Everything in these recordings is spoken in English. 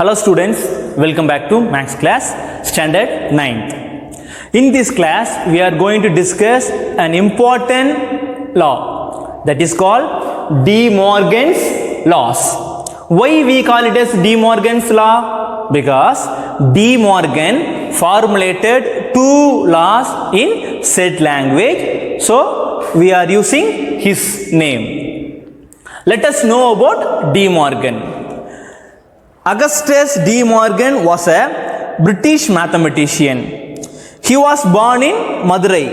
Hello students, welcome back to Maths class standard 9th. In this class we are going to discuss an important law that is called De Morgan's laws. Why we call it as De Morgan's law? Because De Morgan formulated two laws in Z language, so we are using his name. Let us know about De Morgan. Augustus De Morgan was a British mathematician. He was born in Madurai.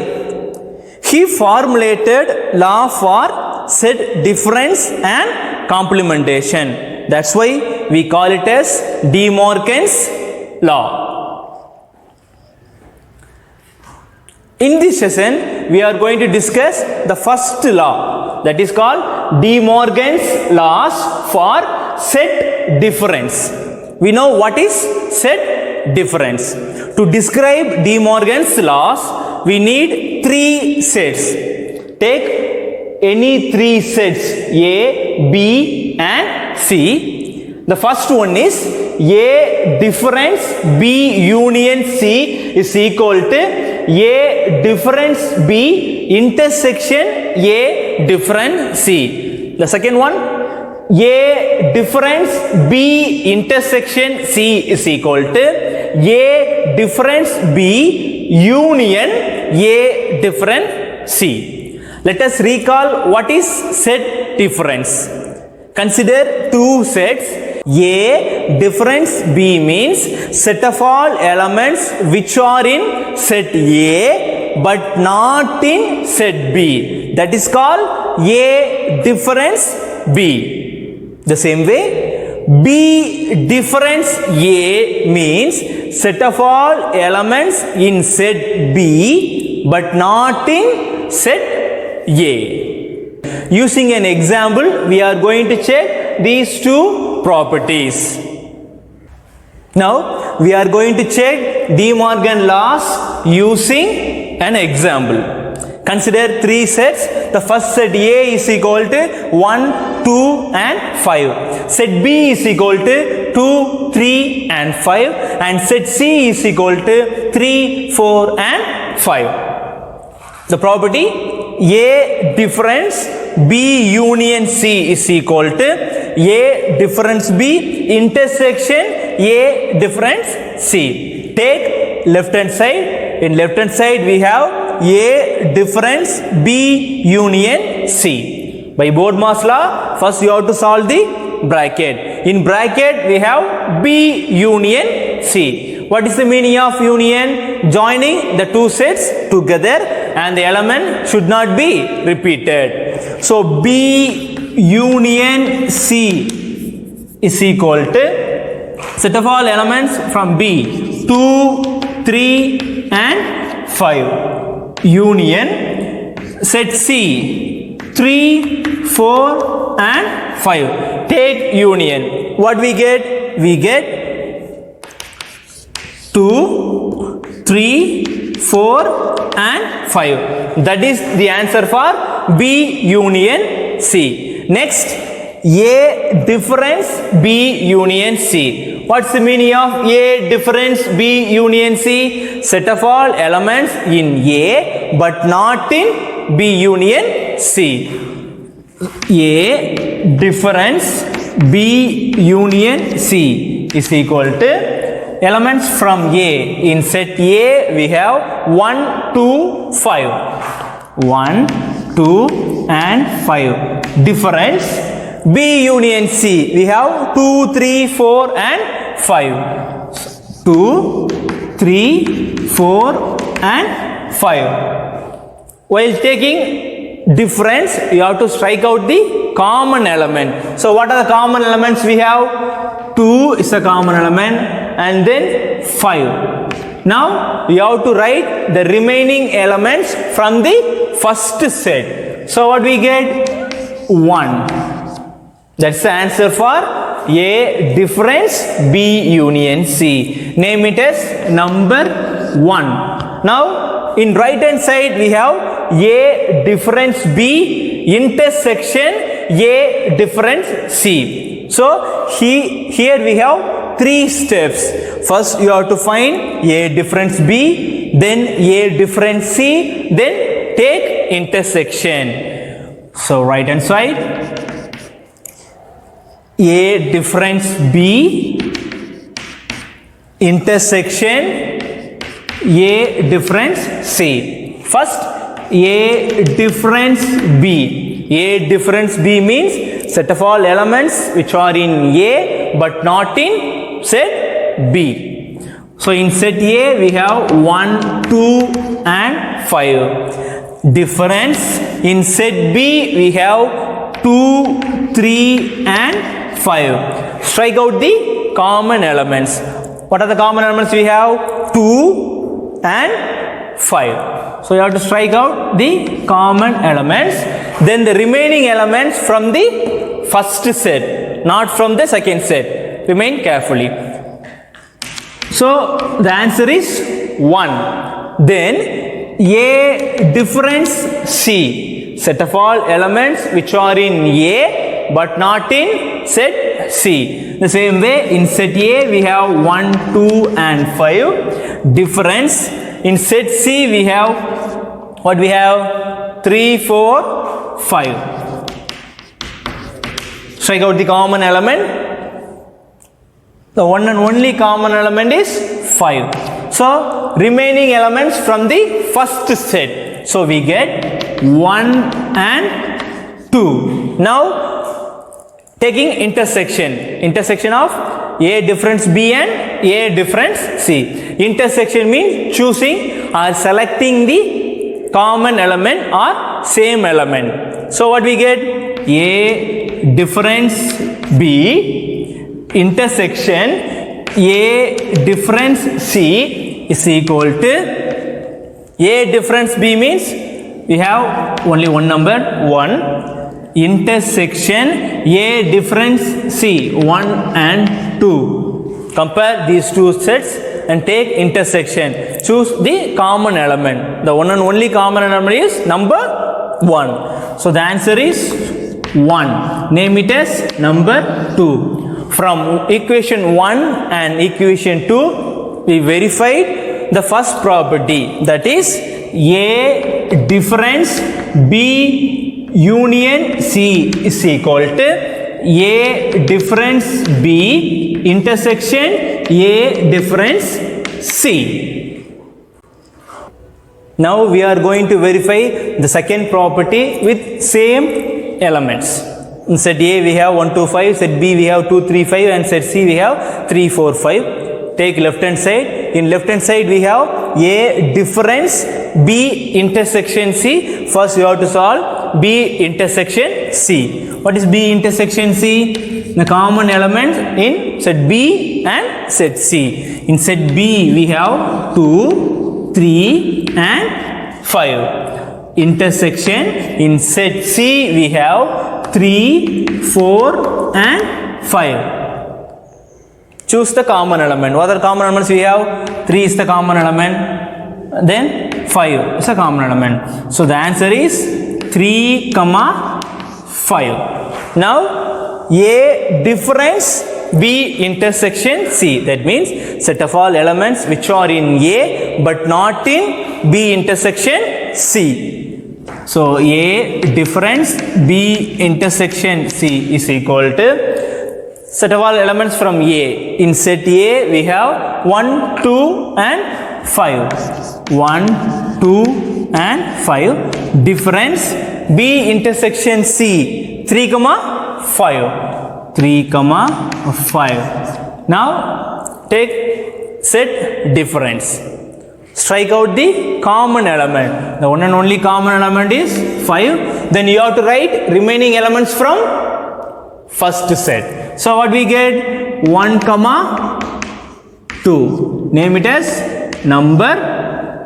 He formulated law for set difference and complementation. That's why we call it as De Morgan's law. In this session, we are going to discuss the first law, that is called De Morgan's laws for set difference. We know what is set difference. To describe De Morgan's laws, we need three sets. Take any three sets A, B and C. The first one is A difference B union C is equal to A difference B intersection A difference C. The second one, A difference B intersection C is equal to A difference B union A difference C. Let us recall what is set difference. Consider two sets. A difference B means set of all elements which are in set A but not in set B. That is called A difference B. The same way, B difference A means set of all elements in set B but not in set A. Using an example, we are going to check these two properties. Now, we are going to check De Morgan laws using an example. Consider three sets. The first set A is equal to 1, 2 and 5. Set B is equal to 2, 3 and 5. And set C is equal to 3, 4 and 5. The property A difference B union C is equal to A difference B intersection A difference C. Take left hand side. In left hand side we have A difference B union C. By Bodmer's law, first you have to solve the bracket. In bracket we have B union C. What is the meaning of union? Joining the two sets together and the element should not be repeated. So B union C is equal to set of all elements from B 2, 3 and 5 union set C 3, 4 and 5. Take union. What we get? We get 2, 3, 4 and 5. That is the answer for B union C. Next, A difference B union C. What's the meaning of A difference B union C? Set of all elements in A but not in B union C. A difference B union C is equal to elements from A. In set A we have 1, 2, 5. 1, 2 and 5. Difference B union C we have 2, 3, 4 and 5. 2, 3, 4 and 5. While taking difference, you have to strike out the common element. So what are the common elements we have? 2 is a common element and then 5. Now you have to write the remaining elements from the first set. So what we get? 1. That's the answer for A difference B union C. Name it as number 1. Now in right hand side we have A difference B intersection A difference C. So here we have three steps. First you have to find A difference B, then A difference C, then take intersection. So right hand side, A difference B, intersection A difference C. First A difference B. A difference B means set of all elements which are in A but not in set B. So in set A we have 1, 2 and 5. Difference in set B we have 2, 3 and 5. Strike out the common elements. What are the common elements we have? 2 and 5. So you have to strike out the common elements. Then the remaining elements from the first set, not from the second set. Remain carefully. So the answer is 1. Then A difference C. Set of all elements which are in A but not in set C. The same way in set A we have 1, 2 and 5. Difference in set C we have what we have 3, 4, 5. Strike out the common element. The one and only common element is 5. So remaining elements from the first set. So we get 1 and 2. Now taking intersection of A difference B and A difference C. Intersection means choosing or selecting the common element or same element. So what we get? A difference B intersection A difference C is equal to A difference B means we have only one number 1, intersection A difference C 1 and 2. Compare these two sets and take intersection. Choose the common element. The one and only common element is number 1. So the answer is 1. Name it as number 2. From equation 1 and equation 2, we verified the first property, that is A difference B union C is equal to A difference B intersection A difference C. Now we are going to verify the second property with same elements. In set A we have 1, 2, 5, set B we have 2, 3, 5 and set C we have 3, 4, 5. Take left hand side. In left hand side we have A difference B intersection C. First you have to solve B intersection C. What is B intersection C? The common elements in set B and set C. In set B we have 2, 3 and 5. Intersection in set C we have 3, 4 and 5. Choose the common element. What are the common elements we have? 3 is the common element. Then 5 is a common element. So the answer is 3, 5. Now A difference B intersection C. That means set of all elements which are in A but not in B intersection C. So A difference B intersection C is equal to set of all elements from A. In set A we have 1, 2 and 5. 1, 2 and 5. Difference B intersection C 3, 5. 3, 5. Now take set difference. Strike out the common element. The one and only common element is 5. Then you have to write remaining elements from first set. So what we get? 1, 2. Name it as number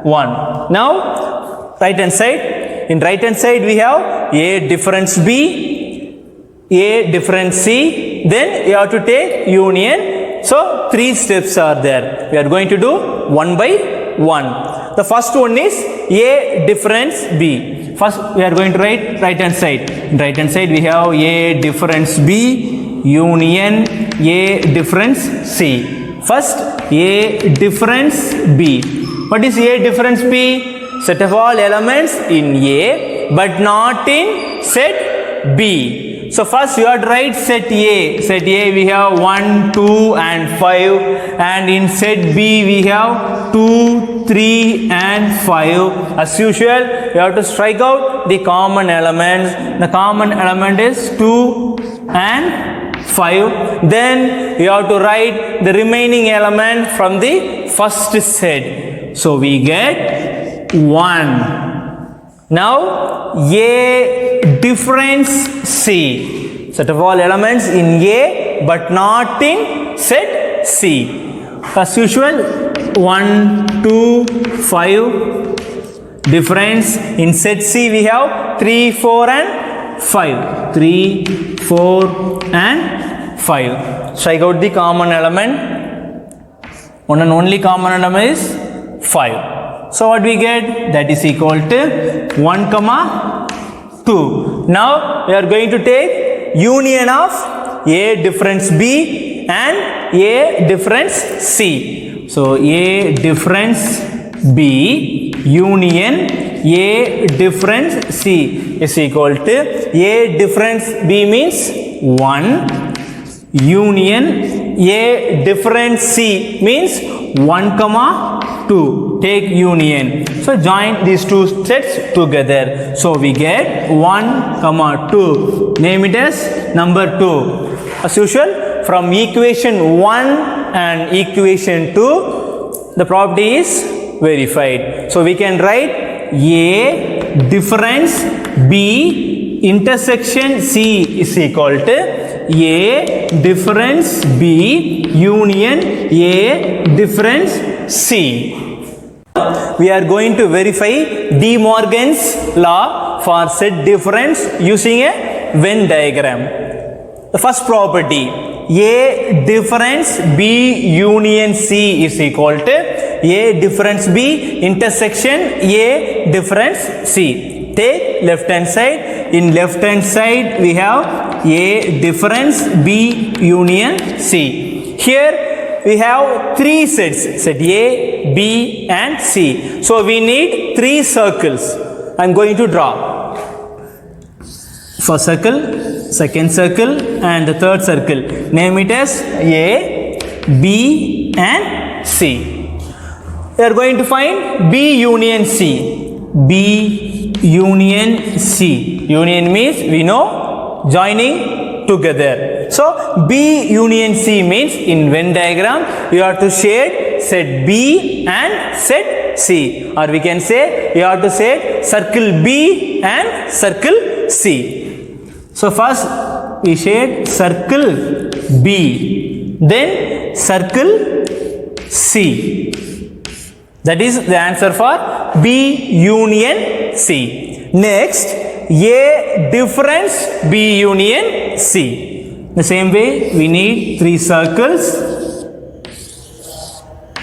1. Now right hand side. In right hand side we have A difference B, A difference C. Then you have to take union. So 3 steps are there. We are going to do 1 by 1. The first one is A difference B. First we are going to write right hand side. In right hand side we have A difference B union A difference C. First A difference B. What is A difference B? Set of all elements in A but not in set B. So first you have to write set A. Set A we have 1, 2 and 5, and in set B we have 2, 3 and 5. As usual you have to strike out the common elements. The common element is 2 and 5. Then you have to write the remaining element from the first set. So we get 1. Now A difference C. Set of all elements in A but not in set C. As usual 1, 2, 5. Difference in set C we have 3, 4 and 5. 3, 4 and 5. Strike out the common element. One and only common element is 5. So what we get? That is equal to 1, 2. Now we are going to take union of A difference B and A difference C. So A difference B union A difference C is equal to A difference B means 1 union A difference C means 1, 2. Take union. So join these two sets together. So we get 1, 2. Name it as number 2. As usual, from equation 1 and equation 2, the property is verified. So we can write A difference B intersection C is equal to A difference B union A difference C. We are going to verify De Morgan's law for set difference using a Venn diagram. The first property, A difference B union C is equal to A difference B intersection A difference C. Take left hand side. In left hand side we have A difference B union C. Here we have 3 sets, set A, B and C. So we need 3 circles. I am going to draw. First circle, second circle and the third circle. Name it as A, B and C. We are going to find B union C. B union C. Union means we know joining together. So B union C means in Venn diagram you have to shade set B and set C, or we can say you have to say circle B and circle C. So first we shade circle B, then circle C. That is the answer for B union C. Next, A difference B union C. The same way we need 3 circles,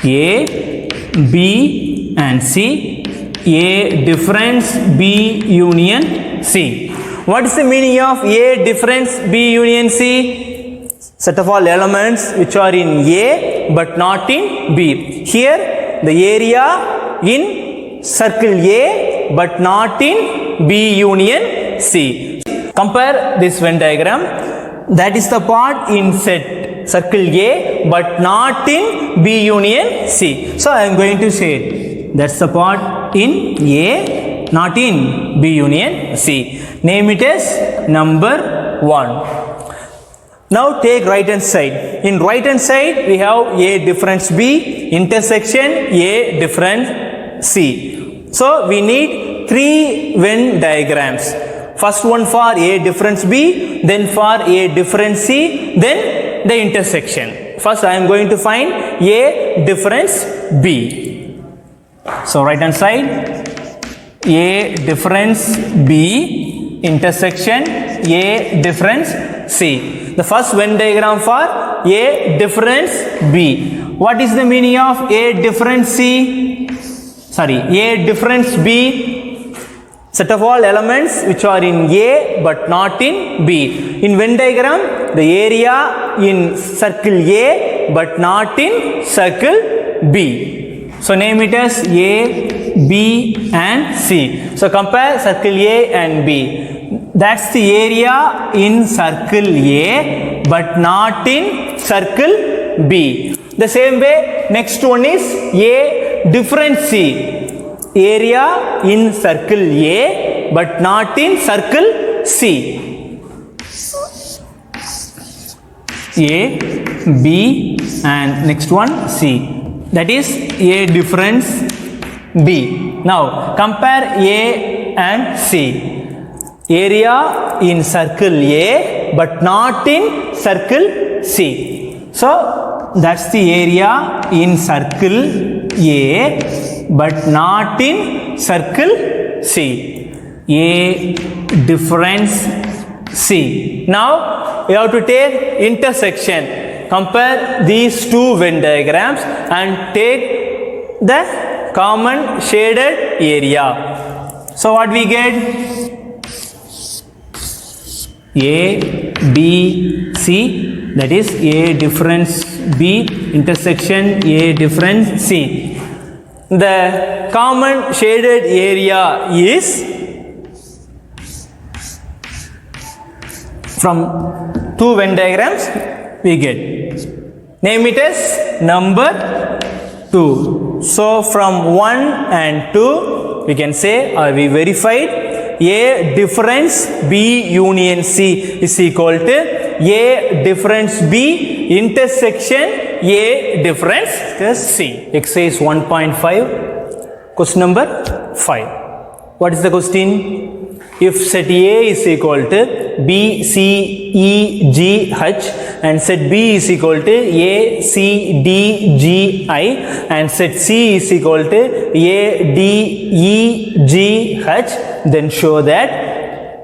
A, B and C. A difference B union C. What is the meaning of A difference B union C? Set of all elements which are in A but not in B. Here the area in circle A but not in B union C. Compare this Venn diagram. That is the part in set circle A but not in B union C. So I am going to say that's the part in A not in B union C. Name it as number 1. Now take right hand side. In right hand side we have A difference B intersection A difference C. So we need 3 Venn diagrams. First one for A difference B, then for A difference C, then the intersection. First I am going to find A difference B. So right hand side A difference B intersection A difference C. The first Venn diagram for A difference B. What is the meaning of A difference C? Sorry, A difference B. Set of all elements which are in A but not in B. In Venn diagram the area in circle A but not in circle B. So name it as A, B and C. So compare circle A and B. That's the area in circle A but not in circle B. The same way, next one is A difference C. Area in circle A but not in circle C. A, B and next one C. That is A difference B. Now compare A and C. Area in circle A but not in circle C. So that's the area in circle A but not in circle C. A difference C. Now you have to take intersection. Compare these two Venn diagrams and take the common shaded area. So what we get? A, B, C, that is A difference B intersection A difference C. The common shaded area is from two Venn diagrams we get. Name it as number 2. So from 1 and 2 we can say, or we verified, A difference B union C is equal to A difference B intersection A difference C. Exercise 1.5, question number 5. What is the question? If set A is equal to B, C, E, G, H and set B is equal to A, C, D, G, I and set C is equal to A, D, E, G, H, then show that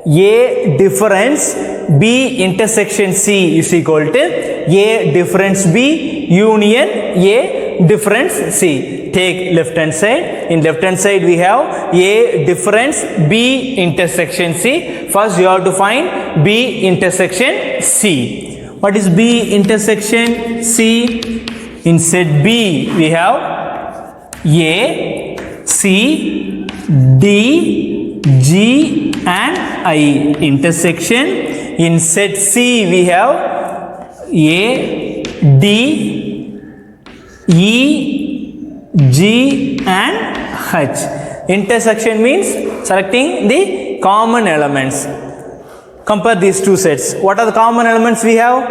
A difference B intersection C is equal to A difference B union A difference C. Take left hand side. In left hand side we have A difference B intersection C. First you have to find B intersection C. What is B intersection C? In set B we have A, C, D, G and I intersection. In set C we have A, D, E, G and H. Intersection means selecting the common elements. Compare these two sets. What are the common elements we have?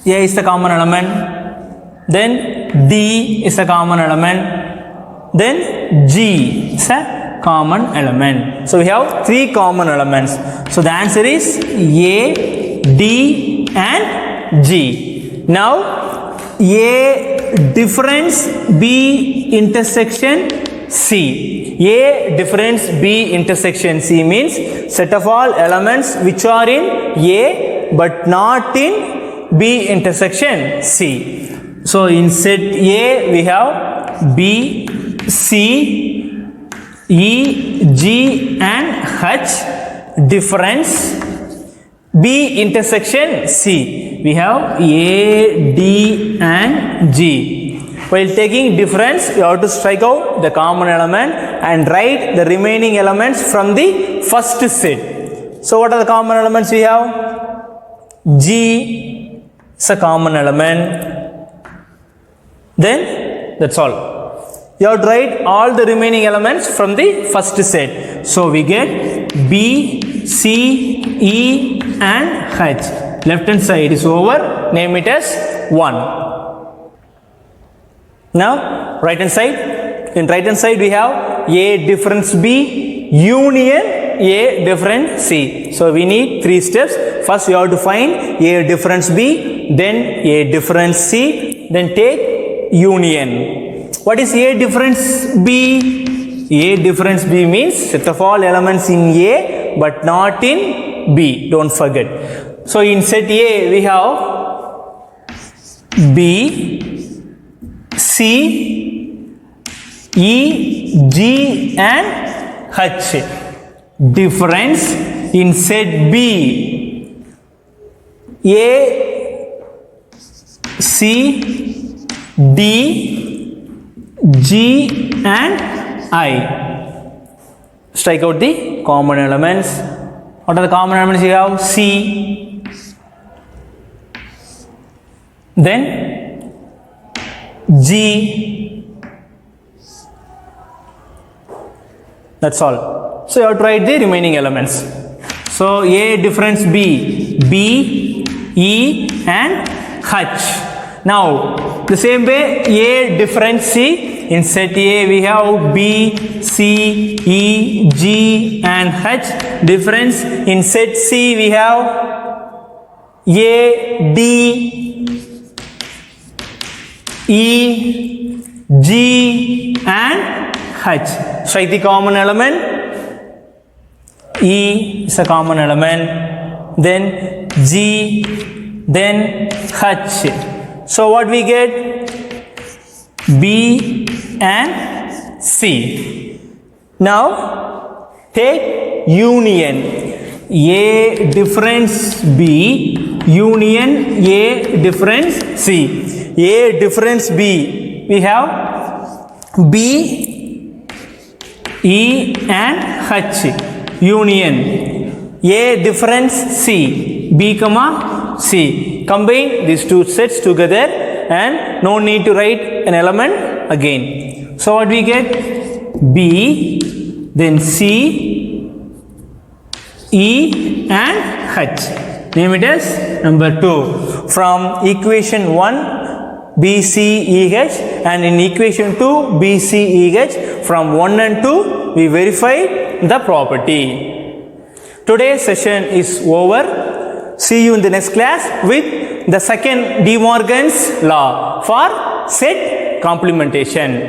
A is the common element. Then D is a common element. Then G is a common element. So we have 3 common elements. So the answer is A, D and G. Now A difference B intersection C. A difference B intersection C means set of all elements which are in A but not in B intersection C. So in set A we have B, C, E, G and H difference B intersection C. We have A, D and G. While taking difference, you have to strike out the common element and write the remaining elements from the first set. So what are the common elements we have? G is a common element. Then that's all. You have to write all the remaining elements from the first set. So we get B, C, E and H. Left hand side is over. Name it as 1. Now right hand side. In right hand side we have A difference B union A difference C. So we need 3 steps. First you have to find A difference B, then A difference C, then take union. What is A difference B? A difference B means set of all elements in A but not in B. Don't forget. So in set A we have B, C, E, G and H. Difference in set B A, C, D, G and I. Strike out the common elements. What are the common elements you have? C, then G. That's all. So you have to write the remaining elements. So A difference B, B, E and H. Now the same way A difference C. In set A we have B, C, E, G and H. Difference in set C we have A, D, E, G and H. Strike the common element. E is a common element. Then G, then H. So what we get? B and C. Now take union. A difference B, union A difference C. A difference B, we have B, E and H. Union A difference C, B comma C. Combine these two sets together and no need to write an element again. So what we get? B, then C, E and H. Name it as number 2. From equation 1 B, C, E, H and in equation 2 B, C, E, H, from 1 and 2 we verify the property. Today's session is over. See you in the next class with the second De Morgan's law for set complementation.